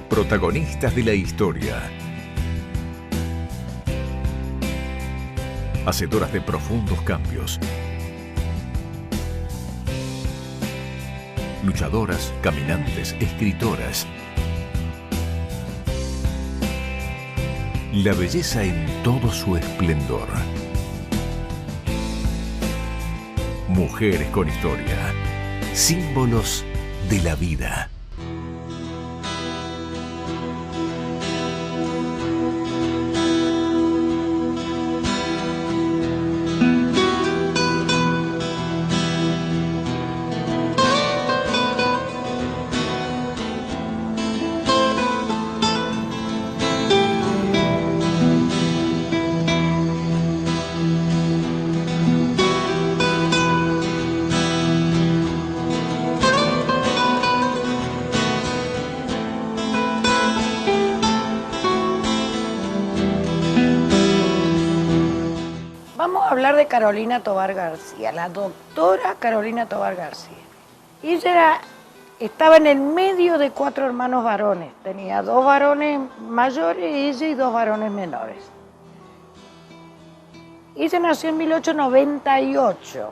Protagonistas de la historia. Hacedoras de profundos cambios. Luchadoras, caminantes, escritoras. La belleza en todo su esplendor. Mujeres con historia. Símbolos de la vida. Vamos a hablar de Carolina Tovar García, la doctora Carolina Tovar García. Ella estaba en el medio de 4 hermanos varones. Tenía 2 varones mayores, ella y 2 varones menores. Ella nació en 1898,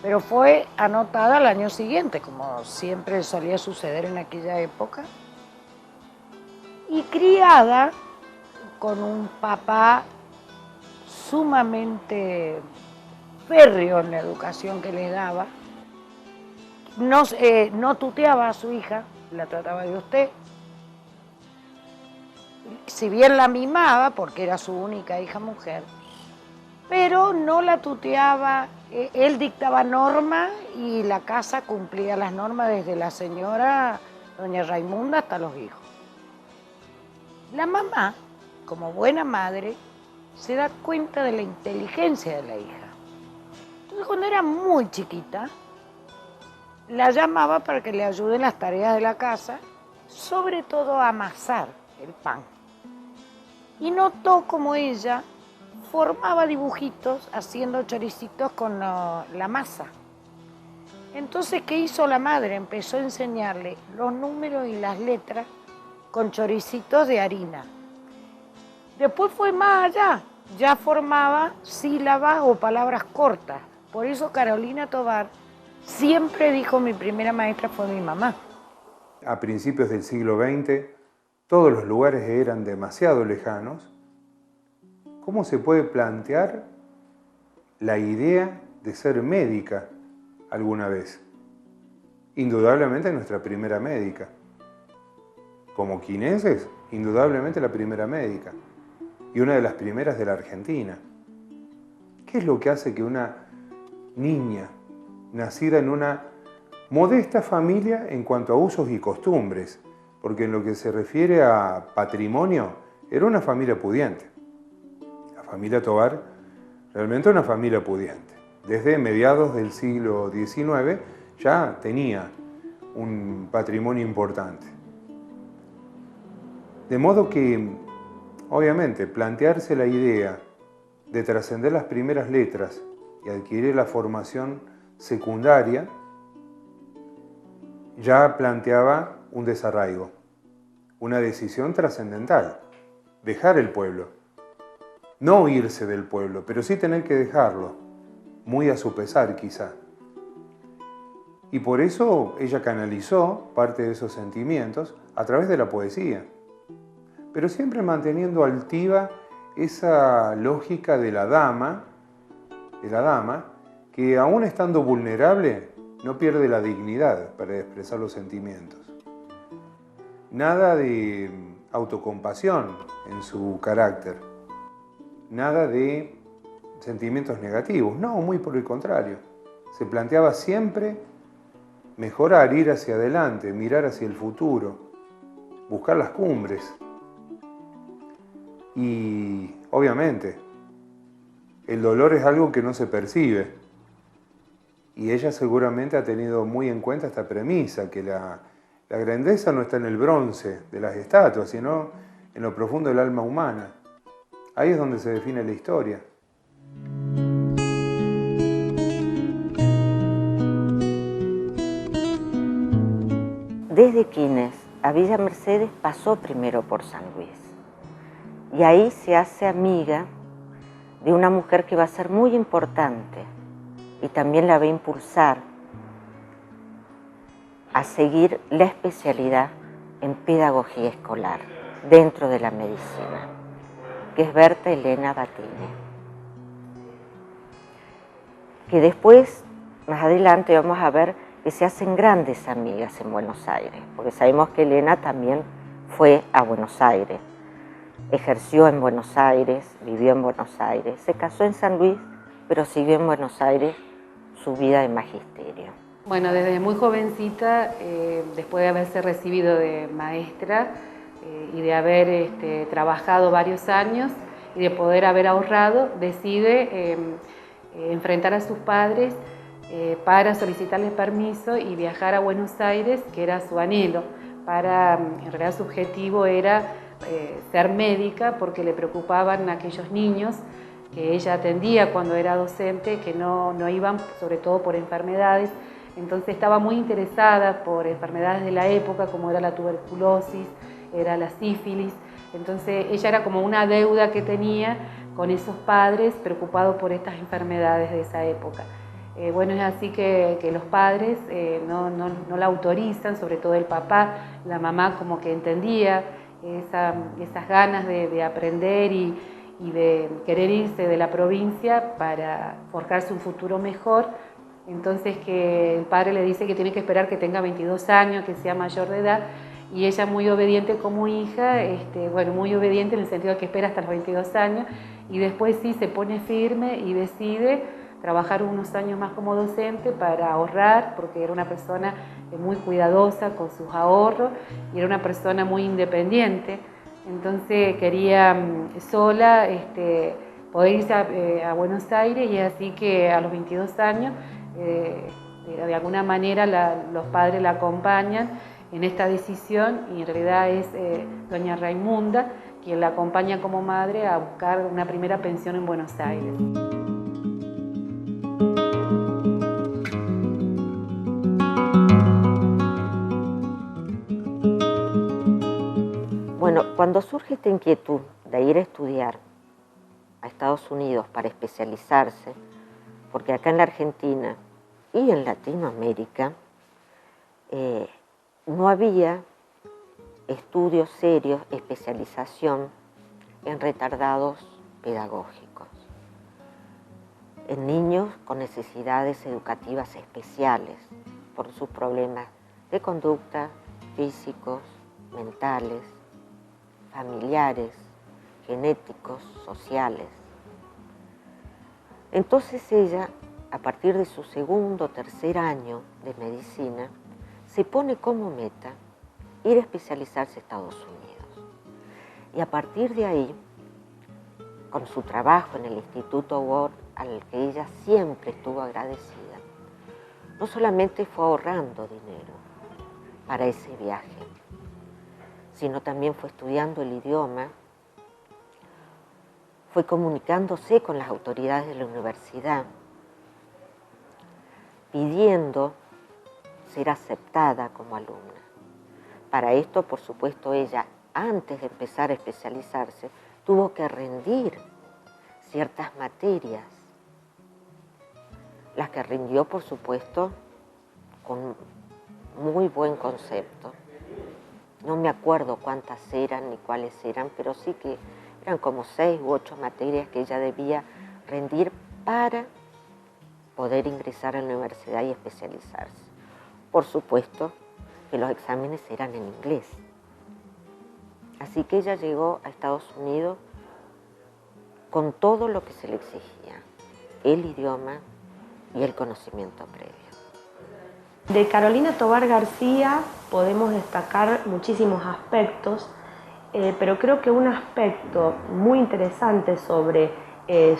pero fue anotada al año siguiente, como siempre solía suceder en aquella época. Y criada con un papá sumamente férreo en la educación que le daba. No tuteaba a su hija, la trataba de usted. Si bien la mimaba, porque era su única hija mujer, pero no la tuteaba. Él dictaba normas y la casa cumplía las normas desde la señora doña Raimunda hasta los hijos. La mamá, como buena madre, se da cuenta de la inteligencia de la hija. Entonces, cuando era muy chiquita, la llamaba para que le ayude en las tareas de la casa, sobre todo a amasar el pan. Y notó como ella formaba dibujitos haciendo choricitos con la masa. Entonces, ¿qué hizo la madre? Empezó a enseñarle los números y las letras con choricitos de harina. Después fue más allá, ya formaba sílabas o palabras cortas. Por eso Carolina Tovar siempre dijo: mi primera maestra fue mi mamá. A principios del siglo XX, todos los lugares eran demasiado lejanos. ¿Cómo se puede plantear la idea de ser médica alguna vez? Indudablemente nuestra primera médica. Como quineses, indudablemente la primera médica. Y una de las primeras de la Argentina. ¿Qué es lo que hace que una niña, nacida en una modesta familia en cuanto a usos y costumbres, porque en lo que se refiere a patrimonio, era una familia pudiente? La familia Tovar, realmente una familia pudiente. Desde mediados del siglo XIX ya tenía un patrimonio importante. De modo que, obviamente, plantearse la idea de trascender las primeras letras y adquirir la formación secundaria ya planteaba un desarraigo, una decisión trascendental, dejar el pueblo. No irse del pueblo, pero sí tener que dejarlo, muy a su pesar quizá. Y por eso ella canalizó parte de esos sentimientos a través de la poesía, pero siempre manteniendo altiva esa lógica de la dama, que aún estando vulnerable, no pierde la dignidad para expresar los sentimientos. Nada de autocompasión en su carácter, nada de sentimientos negativos, no, muy por el contrario. Se planteaba siempre mejorar, ir hacia adelante, mirar hacia el futuro, buscar las cumbres. Y obviamente, el dolor es algo que no se percibe. Y ella seguramente ha tenido muy en cuenta esta premisa, que la grandeza no está en el bronce de las estatuas, sino en lo profundo del alma humana. Ahí es donde se define la historia. Desde Quines a Villa Mercedes pasó primero por San Luis y ahí se hace amiga de una mujer que va a ser muy importante y también la va a impulsar a seguir la especialidad en pedagogía escolar dentro de la medicina, que es Berta Elena Batini. Que después, más adelante, vamos a ver que se hacen grandes amigas en Buenos Aires, porque sabemos que Elena también fue a Buenos Aires, ejerció en Buenos Aires, vivió en Buenos Aires, se casó en San Luis, pero siguió en Buenos Aires su vida de magisterio. Bueno, desde muy jovencita, después de haberse recibido de maestra y de haber trabajado varios años y de poder haber ahorrado, decide enfrentar a sus padres para solicitarles permiso y viajar a Buenos Aires, que era su anhelo. En realidad su objetivo era ser médica porque le preocupaban aquellos niños que ella atendía cuando era docente, que no iban sobre todo por enfermedades. Entonces estaba muy interesada por enfermedades de la época, como era la tuberculosis, era la sífilis. Entonces ella era como una deuda que tenía con esos padres preocupados por estas enfermedades de esa época. Bueno, es así que los padres no la autorizan, sobre todo el papá. La mamá como que entendía esas ganas de aprender y de querer irse de la provincia para forjarse un futuro mejor. Entonces que el padre le dice que tiene que esperar que tenga 22 años, que sea mayor de edad, y ella muy obediente como hija, bueno, muy obediente en el sentido de que espera hasta los 22 años, y después sí se pone firme y decide trabajar unos años más como docente para ahorrar, porque era una persona muy cuidadosa con sus ahorros, y era una persona muy independiente. Entonces quería sola poder irse a Buenos Aires, y es así que a los 22 años, de alguna manera los padres la acompañan en esta decisión, y en realidad es doña Raimunda quien la acompaña como madre a buscar una primera pensión en Buenos Aires. Bueno, cuando surge esta inquietud de ir a estudiar a Estados Unidos para especializarse, porque acá en la Argentina y en Latinoamérica no había estudios serios, especialización en retardados pedagógicos, en niños con necesidades educativas especiales por sus problemas de conducta, físicos, mentales, familiares, genéticos, sociales. Entonces ella, a partir de su segundo o tercer año de medicina, se pone como meta ir a especializarse a Estados Unidos. Y a partir de ahí, con su trabajo en el Instituto Ward, al que ella siempre estuvo agradecida, no solamente fue ahorrando dinero para ese viaje, sino también fue estudiando el idioma, fue comunicándose con las autoridades de la universidad, pidiendo ser aceptada como alumna. Para esto, por supuesto, ella, antes de empezar a especializarse, tuvo que rendir ciertas materias, las que rindió, por supuesto, con muy buen concepto. No me acuerdo cuántas eran ni cuáles eran, pero sí que eran como 6 u 8 materias que ella debía rendir para poder ingresar a la universidad y especializarse. Por supuesto que los exámenes eran en inglés. Así que ella llegó a Estados Unidos con todo lo que se le exigía, el idioma y el conocimiento previo. De Carolina Tovar García podemos destacar muchísimos aspectos, pero creo que un aspecto muy interesante sobre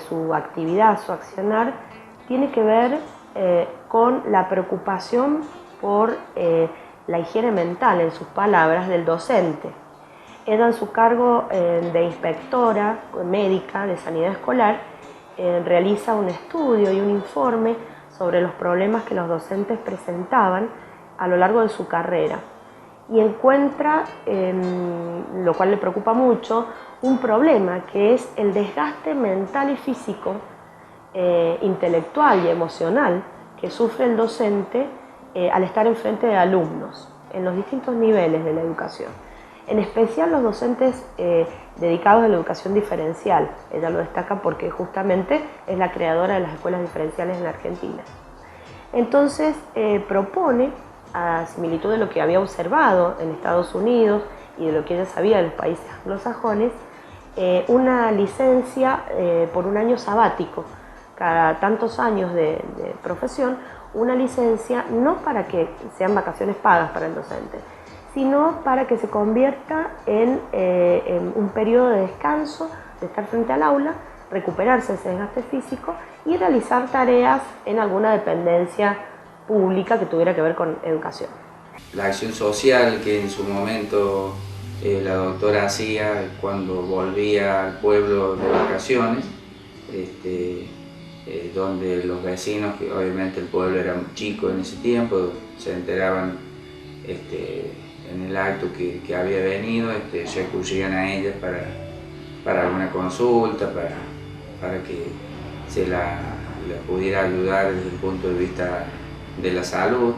su actividad, su accionar, tiene que ver con la preocupación por la higiene mental, en sus palabras, del docente. Ella, en su cargo de inspectora médica de sanidad escolar, realiza un estudio y un informe sobre los problemas que los docentes presentaban a lo largo de su carrera. y encuentra, lo cual le preocupa mucho, un problema que es el desgaste mental y físico, intelectual y emocional que sufre el docente al estar enfrente de alumnos en los distintos niveles de la educación. En especial los docentes dedicados a la educación diferencial. Ella lo destaca porque justamente es la creadora de las escuelas diferenciales en la Argentina. Entonces propone, a similitud de lo que había observado en Estados Unidos y de lo que ella sabía de los países anglosajones, una licencia por un año sabático. Cada tantos años de profesión, una licencia no para que sean vacaciones pagas para el docente, sino para que se convierta en un periodo de descanso, de estar frente al aula, recuperarse ese desgaste físico y realizar tareas en alguna dependencia pública que tuviera que ver con educación. La acción social que en su momento la doctora hacía cuando volvía al pueblo de vacaciones, donde los vecinos, que obviamente el pueblo era chico en ese tiempo, se enteraban en el acto que había venido, recurrían a ella para alguna consulta, para que se la pudiera ayudar desde el punto de vista de la salud.